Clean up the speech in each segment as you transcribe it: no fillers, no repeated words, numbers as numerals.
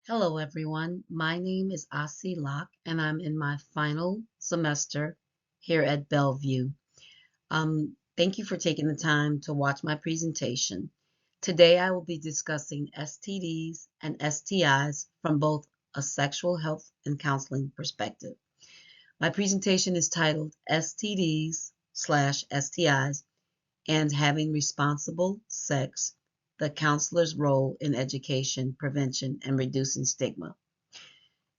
Hello, everyone. My name is Ossie and I'm in my final semester here at Bellevue. Thank you for taking the time to watch my presentation. Today, I will be discussing STDs and STIs from both a sexual health and counseling perspective. My presentation is titled STDs/STIs and Having Responsible Sex, the Counselor's Role in Education, Prevention, and Reducing Stigma.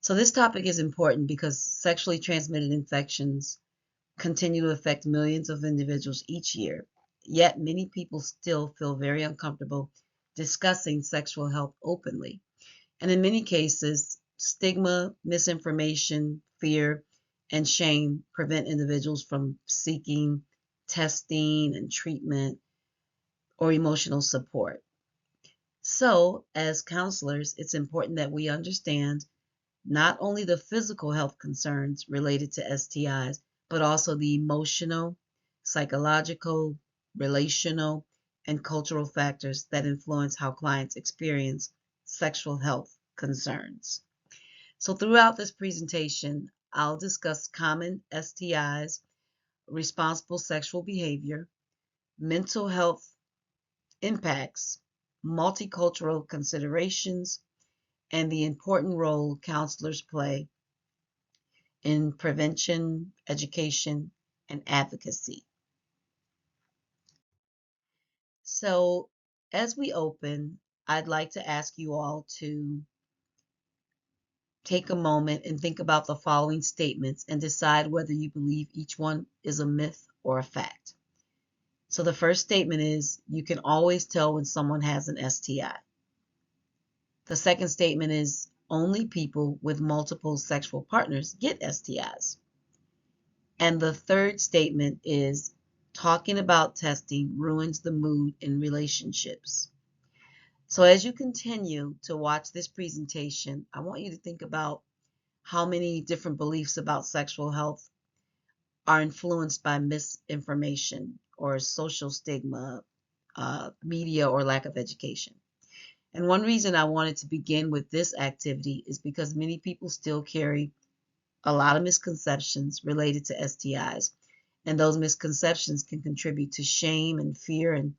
So this topic is important because sexually transmitted infections continue to affect millions of individuals each year. Yet many people still feel very uncomfortable discussing sexual health openly. And in many cases, stigma, misinformation, fear, and shame prevent individuals from seeking testing and treatment or emotional support. So, as counselors, it's important that we understand not only the physical health concerns related to STIs, but also the emotional, psychological, relational, and cultural factors that influence how clients experience sexual health concerns. So, throughout this presentation, I'll discuss common STIs, responsible sexual behavior, mental health impacts, multicultural considerations, and the important role counselors play in prevention, education, and advocacy. So, as we open, I'd like to ask you all to take a moment and think about the following statements and decide whether you believe each one is a myth or a fact. So, the first statement is you can always tell when someone has an STI. The second statement is only people with multiple sexual partners get STIs. And the third statement is talking about testing ruins the mood in relationships. So as you continue to watch this presentation, I want you to think about how many different beliefs about sexual health are influenced by misinformation or social stigma, media, or lack of education. And one reason I wanted to begin with this activity is because many people still carry a lot of misconceptions related to STIs, and those misconceptions can contribute to shame and fear and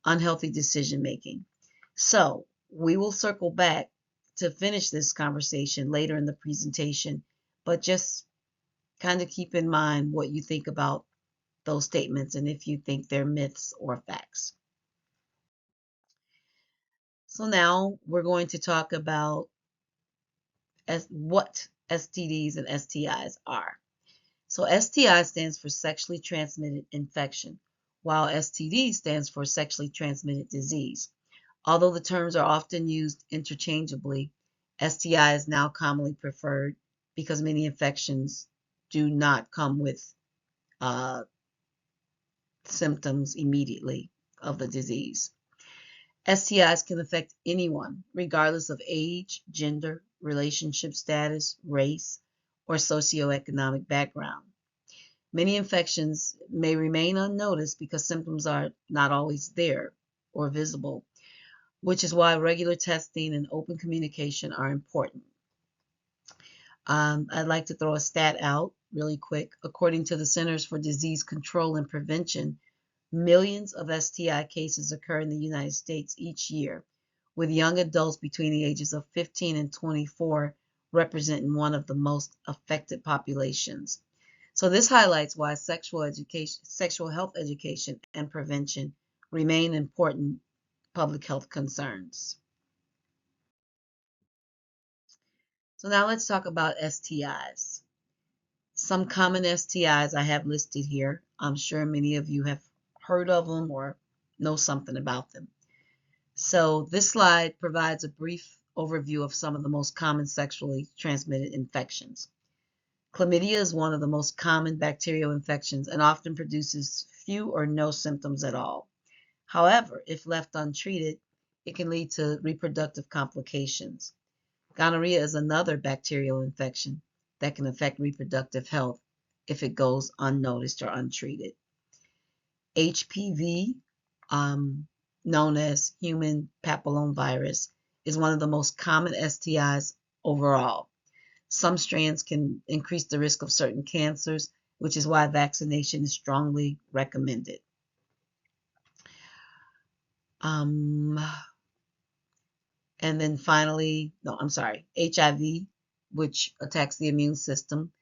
unhealthy decision making. So, we will circle back to finish this conversation later in the presentation, but just kind of keep in mind what you think about those statements and if you think they're myths or facts. So, now we're going to talk about what STDs and STIs are. So STI stands for sexually transmitted infection, while STD stands for sexually transmitted disease. Although the terms are often used interchangeably, STI is now commonly preferred because many infections do not come with uh, symptoms immediately of the disease. STIs can affect anyone, regardless of age, gender, relationship status, race, or socioeconomic background. Many infections may remain unnoticed because symptoms are not always there or visible, which is why regular testing and open communication are important. I'd like to throw a stat out really quick. According to the Centers for Disease Control and Prevention, millions of STI cases occur in the United States each year, with young adults between the ages of 15 and 24 representing one of the most affected populations. So this highlights why sexual health education and prevention remain important public health concerns. So now let's talk about STIs. Some common STIs I have listed here. I'm sure many of you have heard of them or know something about them. So this slide provides a brief overview of some of the most common sexually transmitted infections. Chlamydia is one of the most common bacterial infections and often produces few or no symptoms at all. However, if left untreated, it can lead to reproductive complications. Gonorrhea is another bacterial infection that can affect reproductive health if it goes unnoticed or untreated. HPV, known as human papillomavirus, is one of the most common STIs overall. Some strands can increase the risk of certain cancers, which is why vaccination is strongly recommended. And then finally, no, I'm sorry, HIV, which attacks the immune system,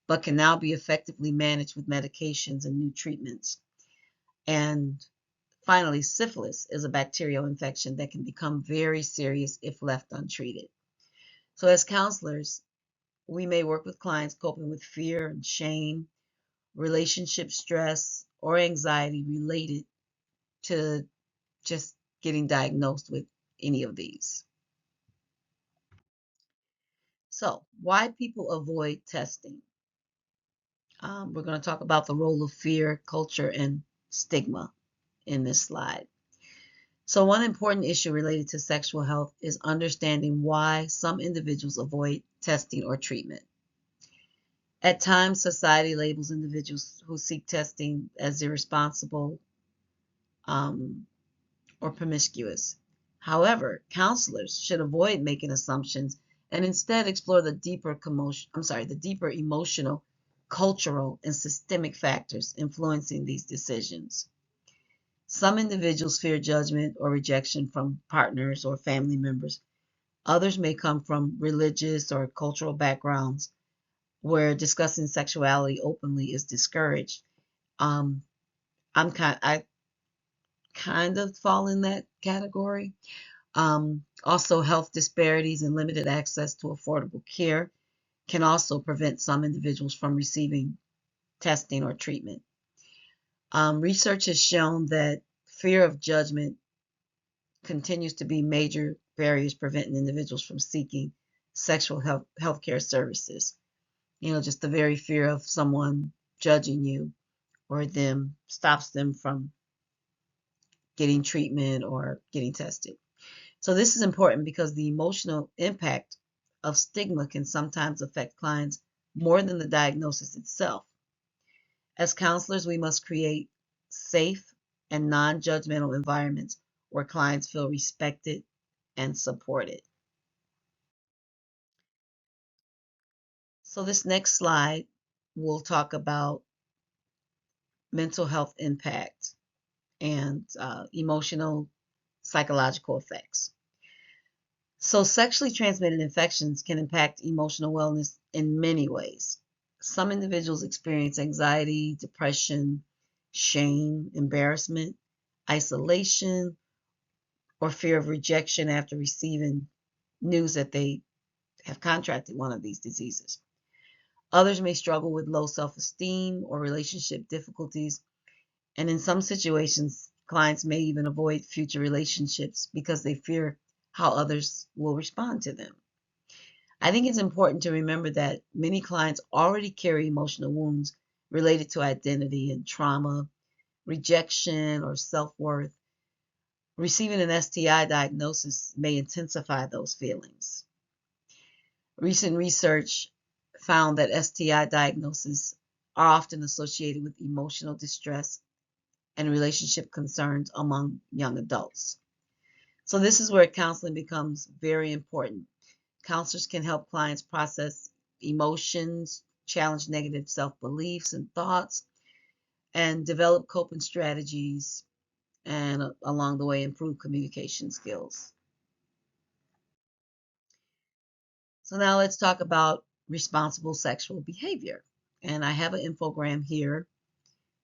but can now be effectively managed with medications and new treatments. And finally, syphilis is a bacterial infection that can become very serious if left untreated. So as counselors, we may work with clients coping with fear and shame, relationship stress, or anxiety related to just getting diagnosed with any of these. So, why people avoid testing? We're going to talk about the role of fear, culture, and stigma in this slide. So, one important issue related to sexual health is understanding why some individuals avoid testing or treatment. At times, society labels individuals who seek testing as irresponsible or promiscuous. However, counselors should avoid making assumptions and instead explore the deeper emotional, cultural, and systemic factors influencing these decisions. Some individuals fear judgment or rejection from partners or family members. Others may come from religious or cultural backgrounds where discussing sexuality openly is discouraged. Um, I kind of fall in that category. Also, health disparities and limited access to affordable care can also prevent some individuals from receiving testing or treatment. Research has shown that fear of judgment continues to be major barriers preventing individuals from seeking sexual health care services. Just the very fear of someone judging you or them stops them from getting treatment or getting tested. So this is important because the emotional impact of stigma can sometimes affect clients more than the diagnosis itself. As counselors, we must create safe and non-judgmental environments where clients feel respected and supported. So this next slide will talk about mental health impact and emotional psychological effects. So sexually transmitted infections can impact emotional wellness in many ways. Some individuals experience anxiety, depression, shame, embarrassment, isolation, or fear of rejection after receiving news that they have contracted one of these diseases. Others may struggle with low self-esteem or relationship difficulties, and in some situations, clients may even avoid future relationships because they fear how others will respond to them. I think it's important to remember that many clients already carry emotional wounds related to identity and trauma, rejection, or self-worth. Receiving an STI diagnosis may intensify those feelings. Recent research found that STI diagnoses are often associated with emotional distress and relationship concerns among young adults. So this is where counseling becomes very important. Counselors can help clients process emotions, challenge negative self-beliefs and thoughts, and develop coping strategies, and along the way, improve communication skills. So now let's talk about responsible sexual behavior. And I have an infogram here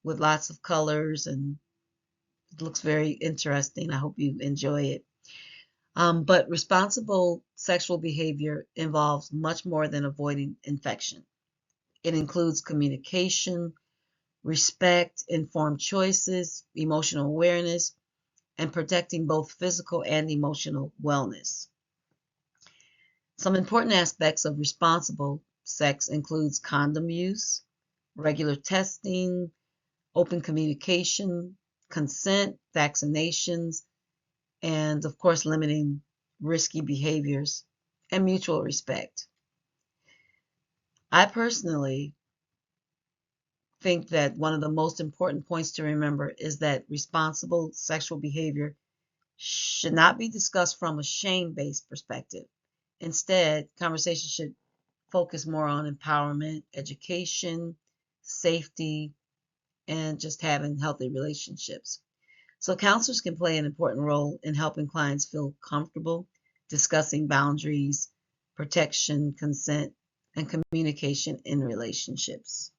with lots of colors, and it looks very interesting. I hope you enjoy it. But responsible sexual behavior involves much more than avoiding infection. It includes communication, respect, informed choices, emotional awareness, and protecting both physical and emotional wellness. Some important aspects of responsible sex includes condom use, regular testing, open communication, consent, vaccinations, and of course limiting risky behaviors and mutual respect. I personally think that one of the most important points to remember is that responsible sexual behavior should not be discussed from a shame-based perspective. Instead, conversation should focus more on empowerment, education, safety, and just having healthy relationships. So counselors can play an important role in helping clients feel comfortable discussing boundaries, protection, consent, and communication in relationships.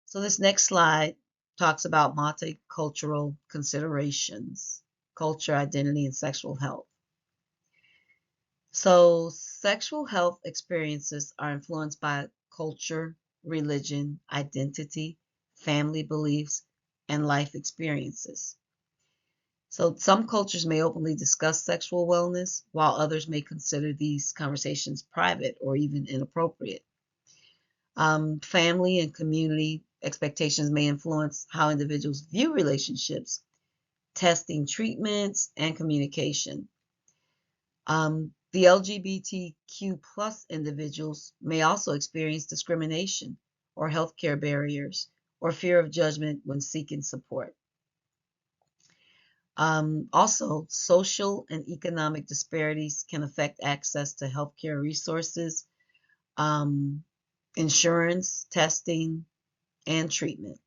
So this next slide talks about multicultural considerations, culture, identity, and sexual health. So sexual health experiences are influenced by culture, religion, identity, family beliefs, and life experiences. So some cultures may openly discuss sexual wellness, while others may consider these conversations private or even inappropriate. Family and community expectations may influence how individuals view relationships, testing treatments, and communication. The LGBTQ plus individuals may also experience discrimination or healthcare barriers or fear of judgment when seeking support. Also, social and economic disparities can affect access to healthcare resources, um, insurance, testing, and treatment.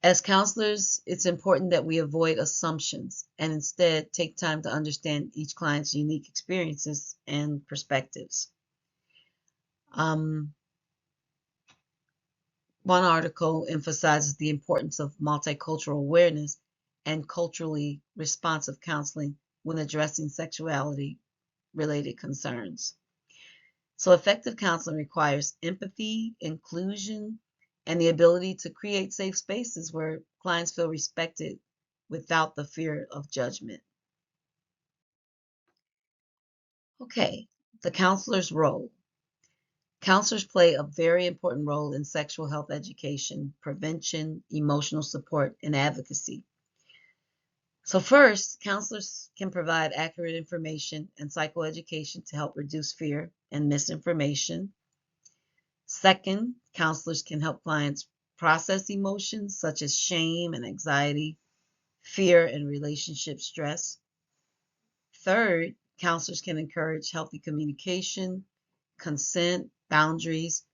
As counselors, it's important that we avoid assumptions and instead take time to understand each client's unique experiences and perspectives. Um, One article emphasizes the importance of multicultural awareness and culturally responsive counseling when addressing sexuality related concerns. So, effective counseling requires empathy, inclusion, and the ability to create safe spaces where clients feel respected without the fear of judgment. Okay, the counselor's role. Counselors play a very important role in sexual health education, prevention, emotional support, and advocacy. So, first, counselors can provide accurate information and psychoeducation to help reduce fear and misinformation. Second, counselors can help clients process emotions such as shame and anxiety, fear and relationship stress. Third, counselors can encourage healthy communication, consent, boundaries,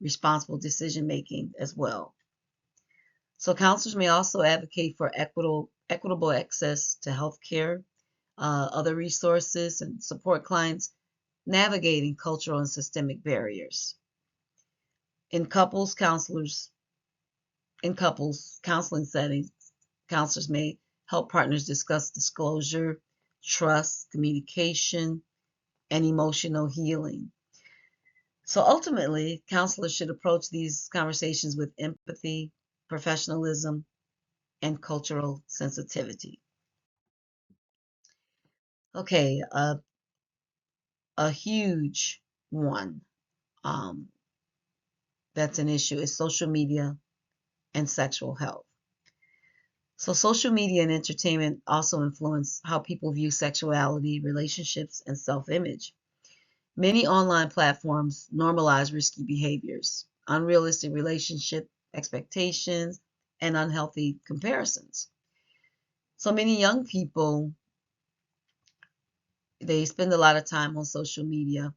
responsible decision making as well. So, counselors may also advocate for equitable access to health care, other resources, and support clients navigating cultural and systemic barriers. In couples, counselors In couples counseling settings, counselors may help partners discuss disclosure, trust, communication, and emotional healing. So ultimately, counselors should approach these conversations with empathy, professionalism, and cultural sensitivity. Okay, a huge one um, that's an issue is social media and sexual health. So social media and entertainment also influence how people view sexuality, relationships, and self-image. Many online platforms normalize risky behaviors, unrealistic relationship expectations, and unhealthy comparisons. So many young people, they spend a lot of time on social media,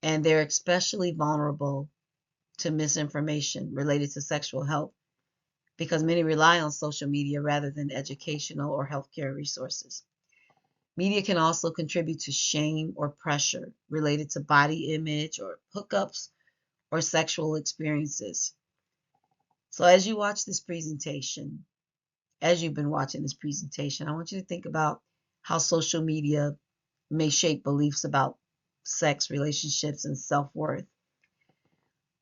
and they're especially vulnerable to misinformation related to sexual health because many rely on social media rather than educational or healthcare resources. Media can also contribute to shame or pressure related to body image or hookups or sexual experiences. So as you watch this presentation, as you've been watching this presentation, I want you to think about how social media may shape beliefs about sex, relationships, and self-worth.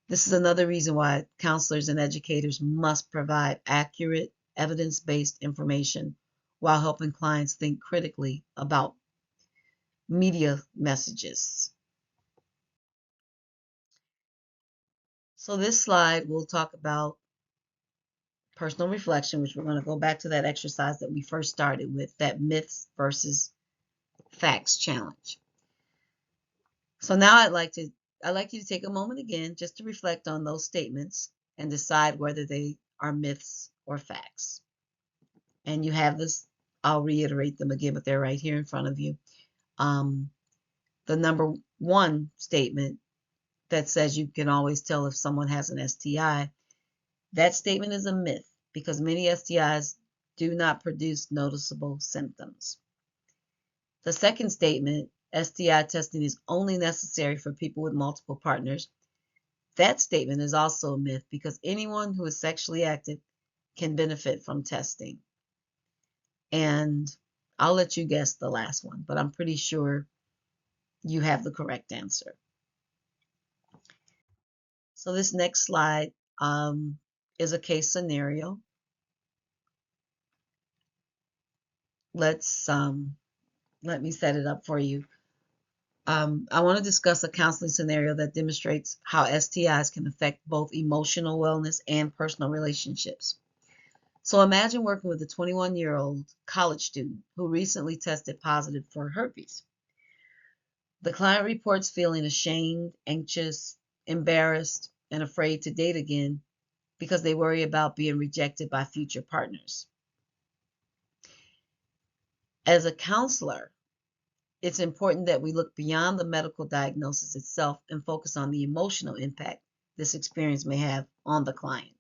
This is another reason why counselors and educators must provide accurate, evidence-based information while helping clients think critically about media messages. So this slide will talk about personal reflection, which we're going to go back to that exercise that we first started with, that myths versus facts challenge. So now I'd like you to take a moment again just to reflect on those statements and decide whether they are myths or facts. And you have this, I'll reiterate them again, but they're right here in front of you. The number one statement that says you can always tell if someone has an STI, that statement is a myth because many STIs do not produce noticeable symptoms. The second statement, STI testing is only necessary for people with multiple partners, that statement is also a myth because anyone who is sexually active can benefit from testing. And I'll let you guess the last one, but I'm pretty sure you have the correct answer. So this next slide is a case scenario. Let me set it up for you. I want to discuss a counseling scenario that demonstrates how STIs can affect both emotional wellness and personal relationships. So imagine working with a 21-year-old college student who recently tested positive for herpes. The client reports feeling ashamed, anxious, embarrassed, and afraid to date again because they worry about being rejected by future partners. As a counselor, it's important that we look beyond the medical diagnosis itself and focus on the emotional impact this experience may have on the client.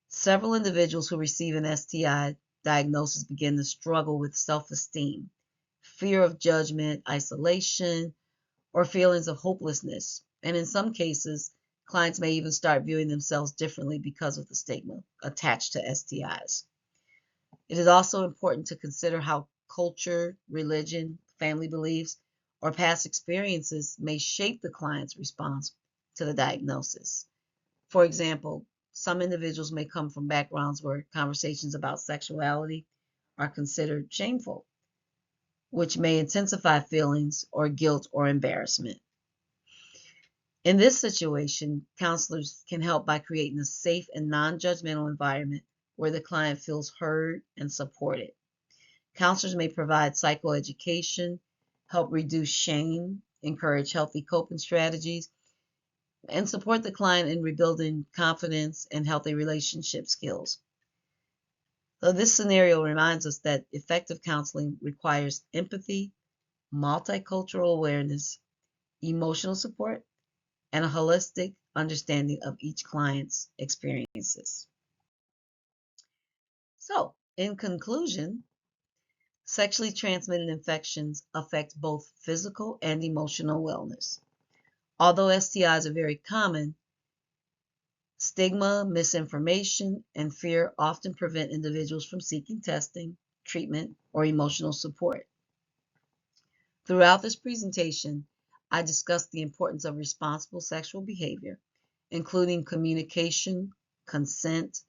Several individuals who receive an STI diagnosis begin to struggle with self-esteem, fear of judgment, isolation, or feelings of hopelessness. And in some cases, clients may even start viewing themselves differently because of the stigma attached to STIs. It is also important to consider how culture, religion, family beliefs, or past experiences may shape the client's response to the diagnosis. For example, some individuals may come from backgrounds where conversations about sexuality are considered shameful, which may intensify feelings or guilt or embarrassment. In this situation, counselors can help by creating a safe and non-judgmental environment where the client feels heard and supported. Counselors may provide psychoeducation, help reduce shame, encourage healthy coping strategies, and support the client in rebuilding confidence and healthy relationship skills. So this scenario reminds us that effective counseling requires empathy, multicultural awareness, emotional support, and a holistic understanding of each client's experiences. So, in conclusion, sexually transmitted infections affect both physical and emotional wellness. Although STIs are very common, stigma, misinformation, and fear often prevent individuals from seeking testing, treatment, or emotional support. Throughout this presentation, I discussed the importance of responsible sexual behavior, including communication, consent,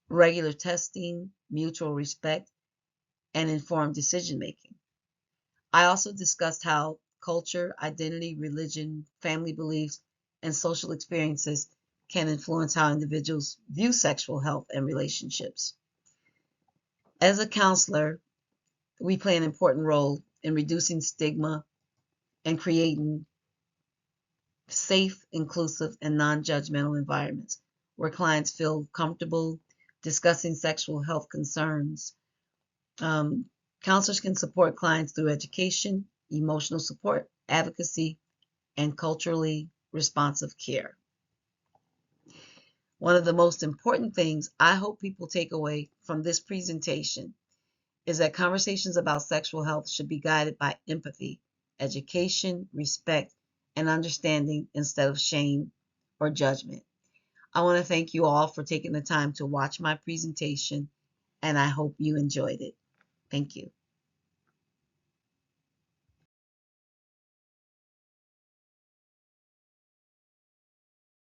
regular testing, mutual respect, and informed decision-making. I also discussed how culture, identity, religion, family beliefs, and social experiences can influence how individuals view sexual health and relationships. As a counselor, we play an important role in reducing stigma and creating safe, inclusive, and non-judgmental environments where clients feel comfortable discussing sexual health concerns. Counselors can support clients through education, emotional support, advocacy, and culturally responsive care. One of the most important things I hope people take away from this presentation is that conversations about sexual health should be guided by empathy, education, respect, and understanding instead of shame or judgment. I want to thank you all for taking the time to watch my presentation, and I hope you enjoyed it. Thank you.